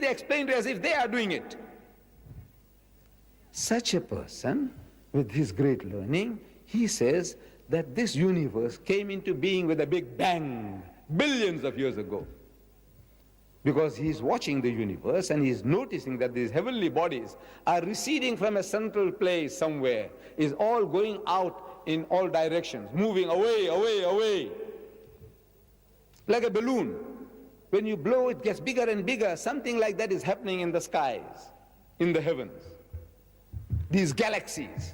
they explain it as if they are doing it. Such a person, with his great learning, he says that this universe came into being with a big bang, billions of years ago. Because he is watching the universe and he is noticing that these heavenly bodies are receding from a central place somewhere, is all going out in all directions, moving away, away, away. Like a balloon. When you blow, it gets bigger and bigger. Something like that is happening in the skies, in the heavens. These galaxies,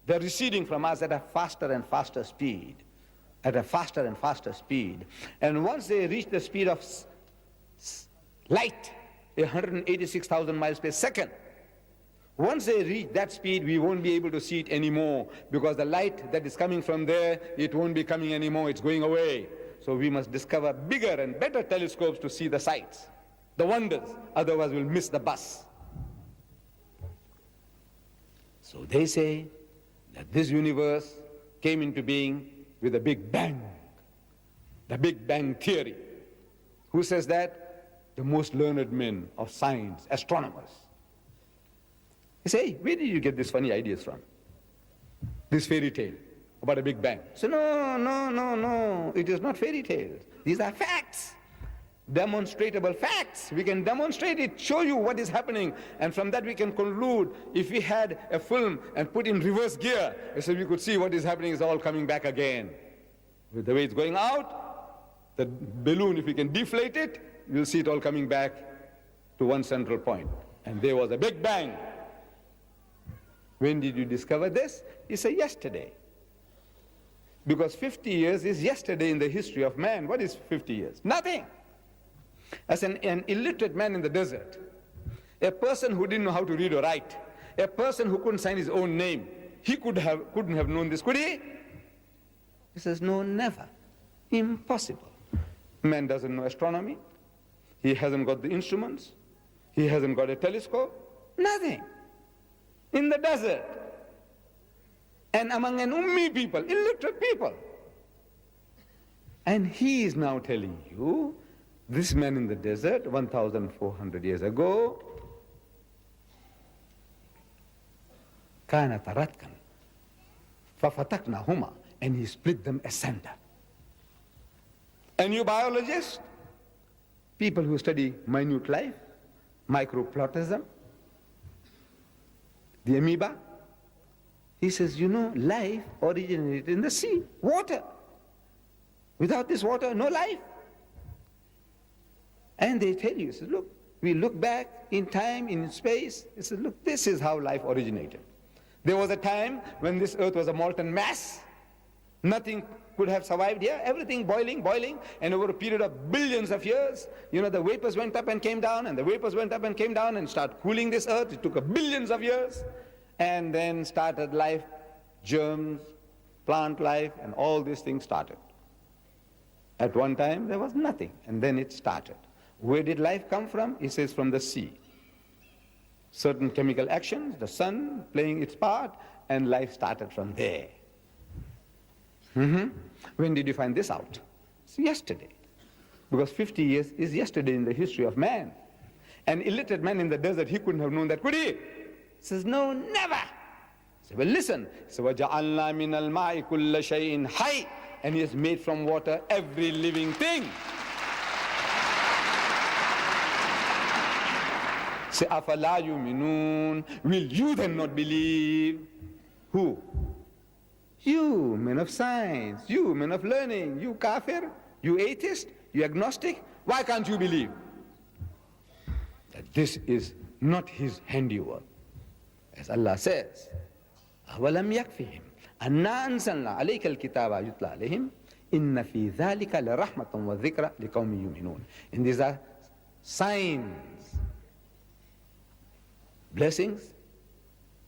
they're receding from us at a faster and faster speed, at a faster and faster speed. And once they reach the speed of light, 186,000 miles per second, once they reach that speed, we won't be able to see it anymore, because the light that is coming from there, it won't be coming anymore, it's going away. So we must discover bigger and better telescopes to see the sights, the wonders, otherwise we'll miss the bus. So they say that this universe came into being with a big bang, the Big Bang theory. Who says that? The most learned men of science, astronomers. They say, where did you get these funny ideas from? This fairy tale about a Big Bang. So no, it is not fairy tales. These are facts, demonstrable facts. We can demonstrate it, show you what is happening, and from that we can conclude. If we had a film and put in reverse gear, so we could see what is happening is all coming back again. With the way it's going out, the balloon, if we can deflate it, you'll see it all coming back to one central point. And there was a Big Bang. When did you discover this? You say yesterday. Because 50 years is yesterday in the history of man. What is 50 years? Nothing. As an illiterate man in the desert, a person who didn't know how to read or write, a person who couldn't sign his own name, he couldn't have known this, could he? He says, no, never. Impossible. Man doesn't know astronomy. He hasn't got the instruments. He hasn't got a telescope. Nothing. In the desert. And among an ummi people, illiterate people. And he is now telling you, this man in the desert, 1,400 years ago, كانت رتقا ففتقناهما, and he split them asunder. And you biologists, people who study minute life, microplasm, the amoeba, he says, you know, life originated in the sea, water. Without this water, no life. And they tell you, says, look, we look back in time, in space. He says, look, this is how life originated. There was a time when this earth was a molten mass. Nothing could have survived here. Everything boiling, and over a period of billions of years, you know, the vapors went up and came down, and the vapors went up and came down and started cooling this earth. It took billions of years, and then started life, germs, plant life, and all these things started. At one time, there was nothing, and then it started. Where did life come from? He says from the sea. Certain chemical actions, the sun playing its part, and life started from there. When did you find this out? It's yesterday. Because 50 years is yesterday in the history of man. An illiterate man in the desert, he couldn't have known that, could he? He says, no, never. He said, well, listen. He said, وَجَعَلْنَا مِنَ الْمَاءِ كُلَّ شَيْءٍ حَيٍّ, and he has made from water every living thing. Say, أَفَلَا يُؤْمِنُونَ, will you then not believe? Who? You, men of science, you, men of learning, you kafir, you atheist, you agnostic, why can't you believe that this is not his handiwork? As Allah says, أَوَلَمْ يَكْفِهِمْ أَنَّا أَنزَلْنَا عَلَيْكَ الْكِتَابَ يُتْلَى عَلَيْهِمْ إِنَّ فِي ذَلِكَ لَرَحْمَةً وَذِكْرَى لِقَوْمٍ يُؤْمِنُونَ. And these are signs, blessings,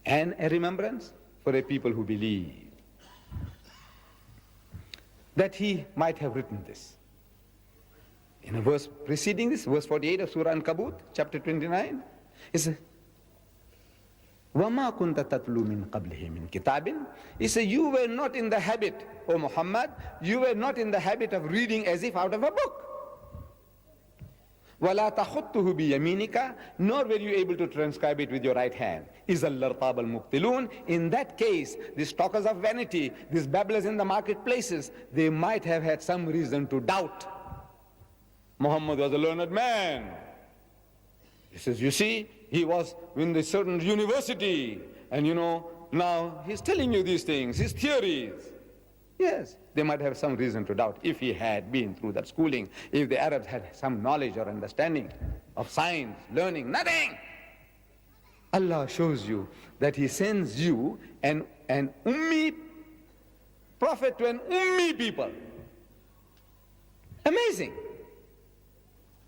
and a remembrance for a people who believe. That he might have written this. In a verse preceding this, verse 48 of Surah Ankabut, chapter 29, it says, وَمَا كُنْتَ تَتْلُو مِنْ قَبْلِهِ مِنْ كِتَابٍ. He said, you were not in the habit, O Muhammad, you were not in the habit of reading as if out of a book. وَلَا تَخُطُّهُ بِيَمِينِكَ, nor were you able to transcribe it with your right hand. إِذَا الْأَرْطَابَ الْمُبْتِلُونَ. In that case, these talkers of vanity, these babblers in the marketplaces, they might have had some reason to doubt. Muhammad was a learned man. He says, you see, he was in a certain university, and now he's telling you these things, his theories. Yes, they might have some reason to doubt if he had been through that schooling, if the Arabs had some knowledge or understanding of science, learning, nothing. Allah shows you that he sends you an ummi prophet to an ummi people. Amazing.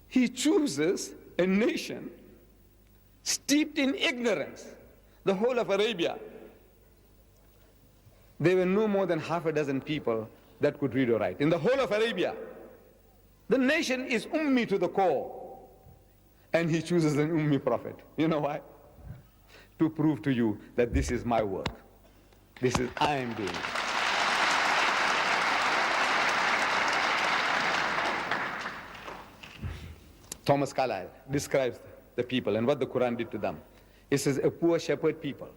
He chooses a nation steeped in ignorance, the whole of Arabia. There were no more than half a dozen people that could read or write in the whole of Arabia. The nation is ummi to the core, and he chooses an ummi prophet. You know why? To prove to you that this is my work. I am doing it. Thomas Carlyle describes the people and what the Quran did to them. It says, a poor shepherd people.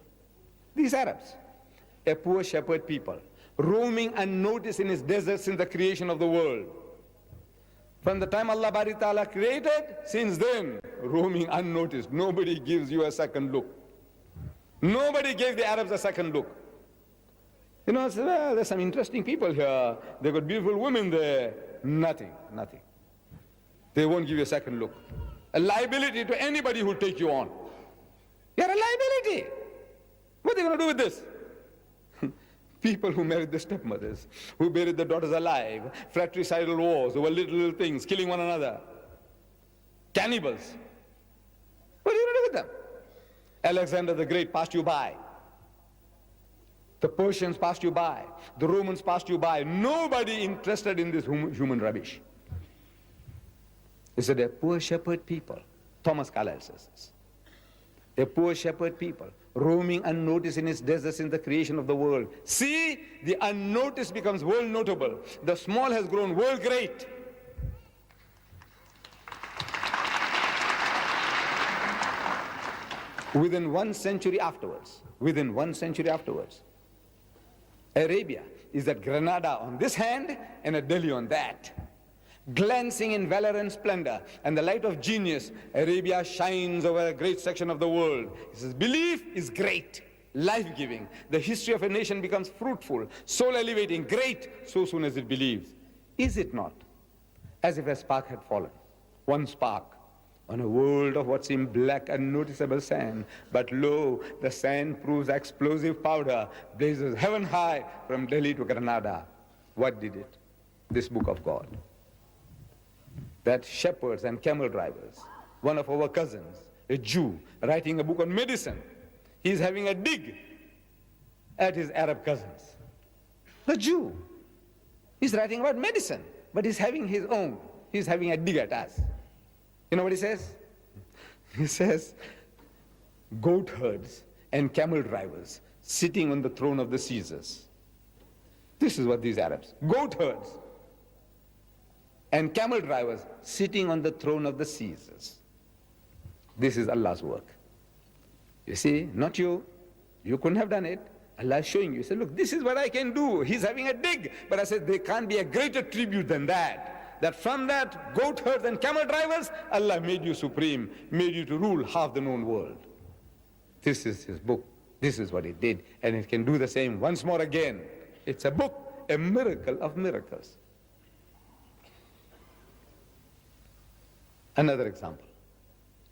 These Arabs, a poor shepherd people, roaming unnoticed in his deserts since the creation of the world. From the time Allah Bari Ta'ala created, since then, roaming unnoticed. Nobody gives you a second look. Nobody gave the Arabs a second look. Well, there's some interesting people here. They've got beautiful women there. Nothing. They won't give you a second look. A liability to anybody who'll take you on. You're a liability. What are they going to do with this? People who married the stepmothers, who buried the daughters alive, fratricidal wars over little things, killing one another. Cannibals. What are you going to do with them? Alexander the Great passed you by. The Persians passed you by. The Romans passed you by. Nobody interested in this human rubbish. He said, a poor shepherd people. Thomas Carlyle says this. A poor shepherd people, roaming unnoticed in its deserts in the creation of the world. See, the unnoticed becomes world notable. The small has grown world great. Within 1 century afterwards, Arabia is at Granada on this hand and at Delhi on that. Glancing in valor and splendor and the light of genius, Arabia shines over a great section of the world. He says, belief is great, life-giving. The history of a nation becomes fruitful, soul-elevating, great, so soon as it believes. Is it not? As if a spark had fallen, one spark, on a world of what seemed black unnoticeable sand. But lo, the sand proves explosive powder, blazes heaven high from Delhi to Granada. What did it? This book of God. That shepherds and camel drivers, one of our cousins, a Jew, writing a book on medicine, he's having a dig at his Arab cousins. The Jew, he's writing about medicine, but he's having his own. He's having a dig at us. You know what he says? He says, goat herds and camel drivers sitting on the throne of the Caesars. This is what these Arabs, goat herds and camel drivers sitting on the throne of the Caesars. This is Allah's work. You see, not you. You couldn't have done it. Allah is showing you. He said, look, this is what I can do. He's having a dig. But I said, there can't be a greater tribute than that. That from that, goat herds and camel drivers, Allah made you supreme, made you to rule half the known world. This is His book. This is what it did. And it can do the same once more again. It's a book, a miracle of miracles. Another example,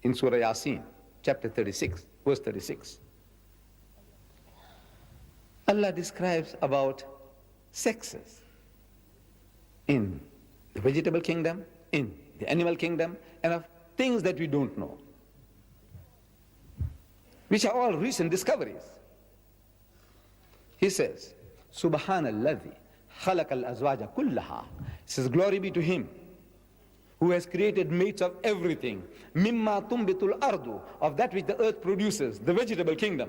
in Surah Yasin, chapter 36, verse 36. Allah describes about sexes in the vegetable kingdom, in the animal kingdom, and of things that we don't know, which are all recent discoveries. He says, Subhanalladhi khalaq al-azwaja kullaha. He says, glory be to Him who has created mates of everything, mimma tumbitul ardu, of that which the earth produces, the vegetable kingdom,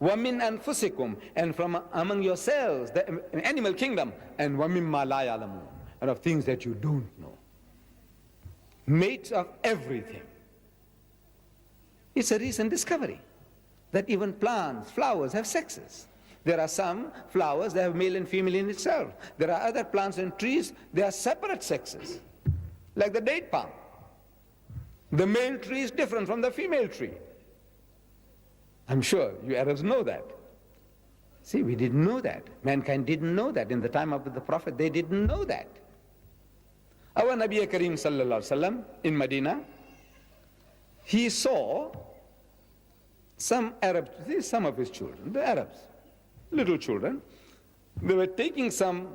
wa min anfusikum, and from among yourselves, the animal kingdom, and wa mimma la ya'lamun, and of things that you don't know. mates of everything. It's a recent discovery that even plants, flowers have sexes. There are some flowers that have male and female in itself. There are other plants and trees, they are separate sexes, like the date palm. The male tree is different from the female tree. I'm sure you Arabs know that. See, we didn't know that. Mankind didn't know that. In the time of the Prophet, they didn't know that. Our Nabi Kareem sallallahu alaihi wasallam in Medina, he saw some Arabs, some of his children, the Arabs, little children, they were taking some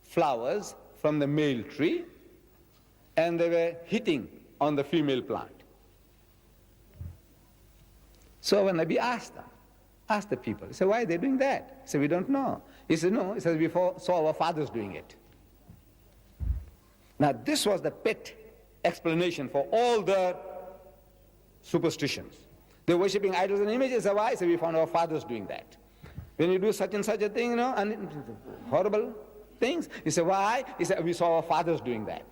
flowers from the male tree and they were hitting on the female plant. So our Nabi asked them, asked the people, he said, why are they doing that? He said, we don't know. He said, no, he said, we saw our fathers doing it. Now this was the pet explanation for all the superstitions. They're worshipping idols and images. So why? So we found our fathers doing that. When you do such and such a thing, and horrible things, he said, why? He said, we saw our fathers doing that.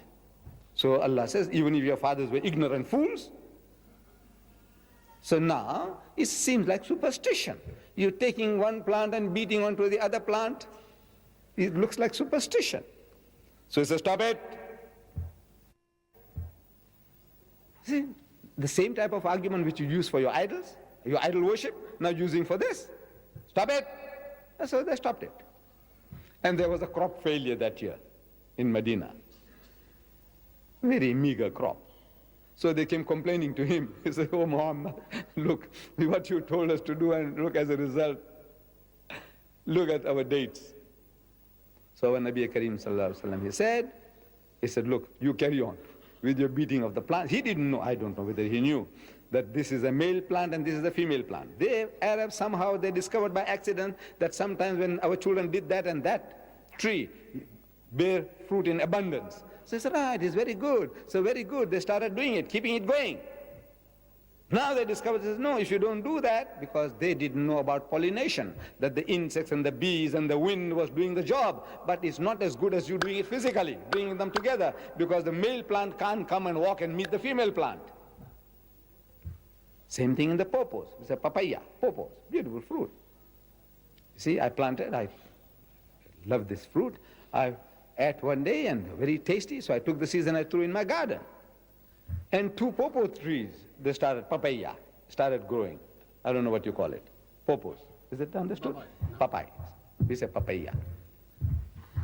So Allah says, even if your fathers were ignorant fools, so now it seems like superstition. You're taking one plant and beating onto the other plant. It looks like superstition. So he says, stop it. See, the same type of argument which you use for your idols, your idol worship, now using for this. Stop it. And so they stopped it. And there was a crop failure that year in Medina. Very meager crop. So they came complaining to him. He said, oh Muhammad, look what you told us to do, and look as a result. Look at our dates. So when Nabi Kareem sallallahu alaihi wasallam, he said, look, you carry on with your beating of the plant. He didn't know, I don't know whether he knew, that this is a male plant and this is a female plant. They, Arabs, somehow they discovered by accident that sometimes when our children did that and that tree bear fruit in abundance. So he said, it is very good. So very good. They started doing it, keeping it going. Now they discovered, says, no, if you don't do that, because they didn't know about pollination, that the insects and the bees and the wind was doing the job, but it's not as good as you doing it physically, bringing them together, because the male plant can't come and walk and meet the female plant. Same thing in the pawpaws. It's a papaya, pawpaws, beautiful fruit. You see, I planted, I love this fruit. I ate one day and very tasty, so I took the seeds and I threw in my garden. And two pawpaw trees, they started, papaya, started growing. I don't know what you call it. Pawpaws. Is it understood? Papayas. We say papaya.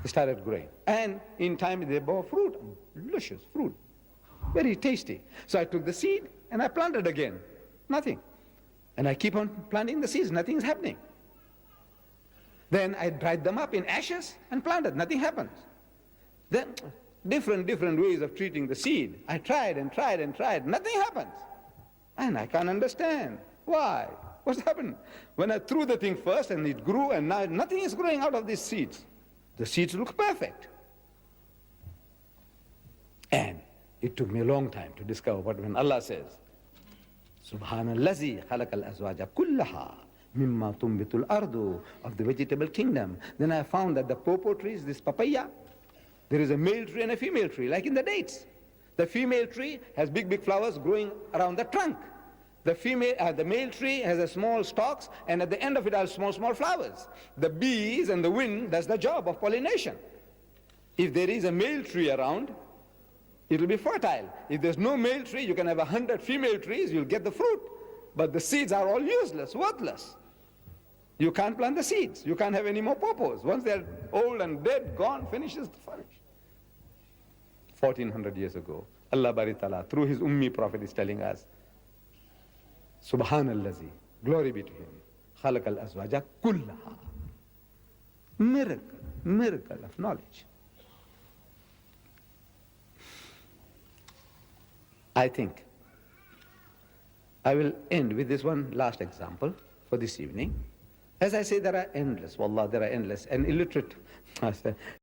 They started growing. And in time they bore fruit, delicious fruit, very tasty. So I took the seed and I planted again. Nothing. And I keep on planting the seeds, nothing is happening. Then I dried them up in ashes and planted, nothing happens. Then different ways of treating the seed. I tried and tried and tried, nothing happens. And I can't understand. Why? What's happened? When I threw the thing first and it grew, and now nothing is growing out of these seeds. The seeds look perfect. And it took me a long time to discover what when Allah says, Subhanallazi khalaqal azwaja kullaha mimma tumbitul ardu, of the vegetable kingdom. Then I found that the pawpaw trees, this papaya, there is a male tree and a female tree, like in the dates. The female tree has big flowers growing around the trunk. The male tree has a small stalks, and at the end of it are small flowers. The bees and the wind does the job of pollination. If there is a male tree around, it will be fertile. If there's no male tree, you can have 100 female trees, you'll get the fruit. But the seeds are all useless, worthless. You can't plant the seeds. You can't have any more pawpaws. Once they're old and dead, gone, finishes the finish. 1400 years ago, Allah Bari Ta'ala, through his Ummi Prophet, is telling us, Subhanallazi, glory be to him, khalaqal azwaja kullaha. Miracle of knowledge. I think I will end with this one last example for this evening. As I say, there are endless, wallah, there are endless, and illiterate